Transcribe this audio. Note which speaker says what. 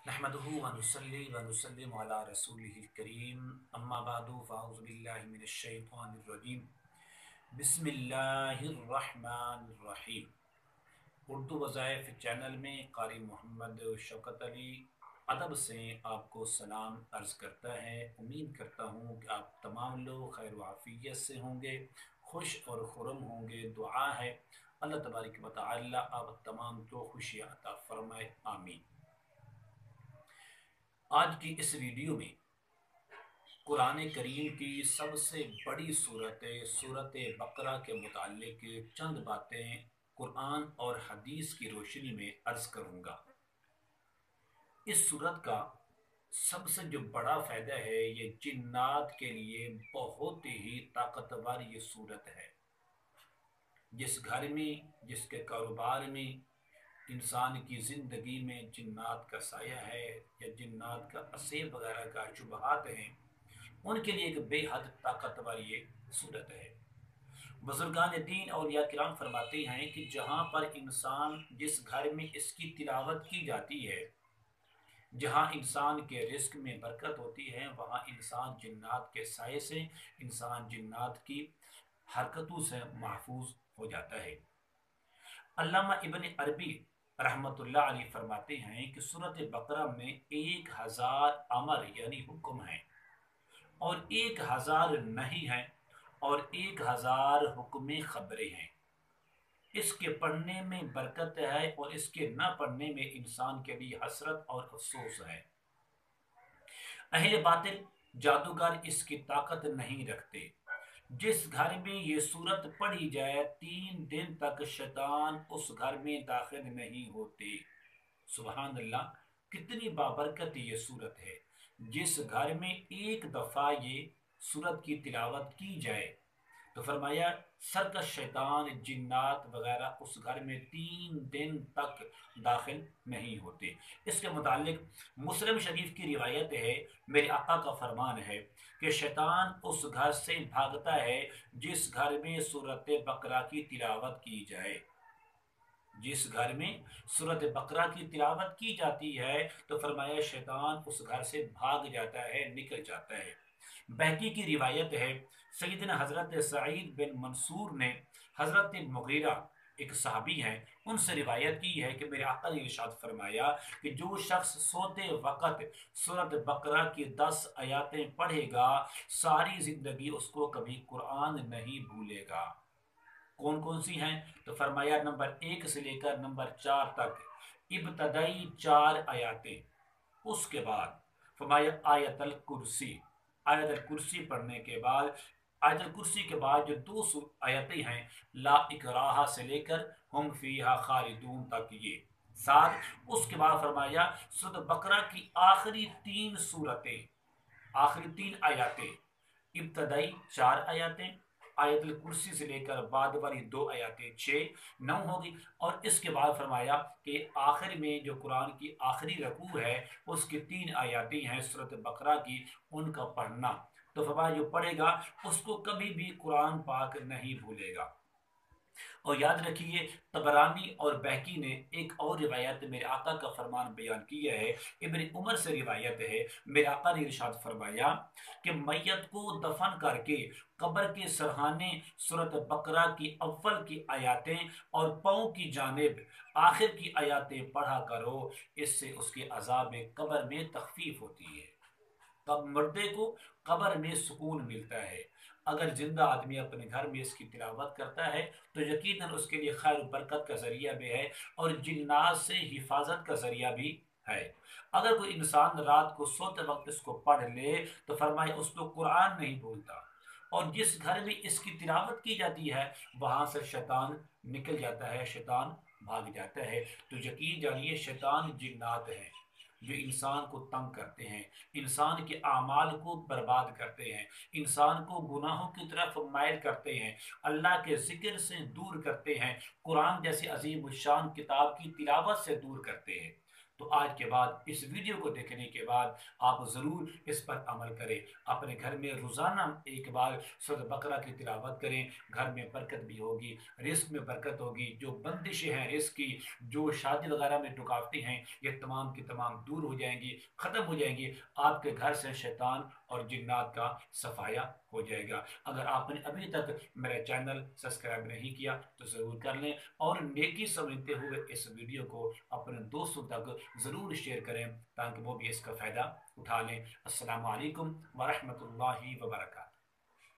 Speaker 1: नहमदुहु व नुसल्ली व नुसल्लिमु अला रसूलिहिल करीम अम्मा बादु फ़अऊज़ु बिल्लाहि मिनश शैतानिर रजीम बिस्मिल्लाहिर रहमानिर रहीम। उर्दू वज़ाइफ चैनल में क़ारी मोहम्मद शौकत अली अदब से आपको सलाम अर्ज़ करता है। उम्मीद करता हूँ कि आप तमाम लोग खैर व आफ़ियत से होंगे, खुश और खुरम होंगे। दुआ है अल्लाह तबारक व तआला आप तमाम को खुशियाँ अता फ़रमाए, आमीन। आज की इस वीडियो में कुरान करीम की सबसे बड़ी सूरत बकरा के मुतालिक चंद बातें कुरान और हदीस की रोशनी में अर्ज करूंगा। इस सूरत का सबसे जो बड़ा फ़ायदा है, ये जिन्नात के लिए बहुत ही ताकतवर ये सूरत है। जिस घर में, जिसके कारोबार में इंसान की ज़िंदगी में जिन्नात का साया है या जिन्नात का असेब वगैरह का शुबहात हैं, उनके लिए एक बेहद ताकतवर ये सूरत है। बुजुर्गान दीन और या किराम फरमाते हैं कि जहाँ पर इंसान, जिस घर में इसकी तिलावत की जाती है, जहाँ इंसान के रिस्क में बरकत होती है, वहाँ इंसान जिन्नात के साये से, इंसान जिन्नात की हरकतों से महफूज हो जाता है। अल्लामा इब्न अरबी रहमतुल्लाह अलैह फरमाते हैं कि सूरत बकरा में 1000 अमर यानी हुक्म हैं और 1000 नहीं हैं और 1000 हुक्म खबरें हैं। इसके पढ़ने में बरकत है और इसके न पढ़ने में इंसान के लिए हसरत और अफसोस है। अहले बातिल जादूगर इसकी ताकत नहीं रखते। जिस घर में ये सूरत पढ़ी जाए 3 दिन तक शैतान उस घर में दाखिल नहीं होते। सुबहान अल्लाह, कितनी बाबरकत ये सूरत है। जिस घर में एक दफ़ा ये सूरत की तिलावत की जाए तो फरमाया सरकश शैतान जिन्नात वगैरह उस घर में 3 दिन तक दाखिल नहीं होते। इसके मुतालिक मुस्लिम शरीफ की रिवायत है, मेरे आका का फरमान है कि शैतान उस घर से भागता है जिस घर में सूरत बकरा की तिलावत की जाए। जिस घर में सूरत बकरा की तिलावत की जाती है तो फरमाया शैतान उस घर से भाग जाता है, निकल जाता है। बहकी की रिवायत है, सैयदना हजरत सईद बिन मंसूर ने हजरत मुगीरा एक सहाबी हैं, उनसे रिवायत की है कि मेरे आका ने इरशाद फरमाया कि जो शख्स सोते वक़्त सूरत बकरा की 10 आयतें पढ़ेगा, सारी जिंदगी उसको कभी कुरान नहीं भूलेगा। कौन कौन सी हैं? तो फरमाया नंबर 1 से लेकर नंबर 4 तक इब्तदाई 4 आयतें। उसके बाद फरमाया आयतल कुर्सी। आयतल कुर्सी पढ़ने के बाद, आयतल कुर्सी के बाद जो 2 आयतें हैं, ला इकराहा से लेकर हम फीहा खालिदून तक ये 7। उसके बाद फरमाया सूरत बकरा की आखिरी 3 सूरतें, आखिरी 3 आयतें, इब्तदाई 4 आयतें, आयतल कुर्सी से लेकर बाद वाली 2 आयतें 6-9 होगी। और इसके बाद फरमाया कि आखिर में जो कुरान की आखिरी रकू है उसकी 3 आयतें हैं सूरत बकरा की, उनका पढ़ना। तो फरमाया जो पढ़ेगा उसको कभी भी कुरान पाक नहीं भूलेगा। और याद रखिए, तबरानी और बहकी ने एक और रिवायत मेरे आका का फरमान बयान किया है। इब्न उमर से रिवायत है, मेरे आका ने इरशाद फरमाया कि मैयत को दफन करके कब्र के सरहाने सूरत बकरा की अव्वल की आयतें और पाँव की जानिब आखिर की आयतें पढ़ा करो, इससे उसके अजाब कब्र में तखफीफ होती है। तब मुर्दे को कब्र में सुकून मिलता है। अगर जिंदा आदमी अपने घर में इसकी तिलावत करता है तो यकीनन उसके लिए खैर बरकत का जरिया भी है और जिन्नात से हिफाजत का जरिया भी है। अगर कोई इंसान रात को सोते वक्त इसको पढ़ ले तो फरमाए उसको कुरान नहीं भूलता। और जिस घर में इसकी तिलावत की जाती है वहां से शैतान निकल जाता है, शैतान भाग जाता है। तो यकीन जानिए शैतान जिन्नात है जो इंसान को तंग करते हैं, इंसान के आमाल को बर्बाद करते हैं, इंसान को गुनाहों की तरफ मायल करते हैं, अल्लाह के जिक्र से दूर करते हैं, कुरान जैसे अजीम शान किताब की तिलावत से दूर करते हैं। تو آج کے بعد اس ویڈیو کو دیکھنے کے بعد آپ ضرور اس پر عمل کریں، اپنے گھر میں روزانہ ایک بار سورۃ بقرہ کی تلاوت کریں، گھر میں برکت بھی ہوگی، رزق میں برکت ہوگی، جو بندشیں ہیں رزق کی، جو شادی وغیرہ میں رکاوٹیں ہیں، یہ تمام کی تمام دور ہو جائیں گی، ختم ہو جائیں گی، آپ کے گھر سے شیطان اور جنات کا صفایا ہو جائے گا۔ اگر آپ نے ابھی تک میرا چینل سبسکرائب نہیں کیا تو ضرور کر لیں، اور نیکی سمجھتے ہوئے اس ویڈیو کو اپنے دوستوں تک ضرور شیئر کریں تاکہ وہ بھی اس کا فائدہ اٹھا لیں۔ السلام علیکم ورحمۃ اللہ وبرکاتہ۔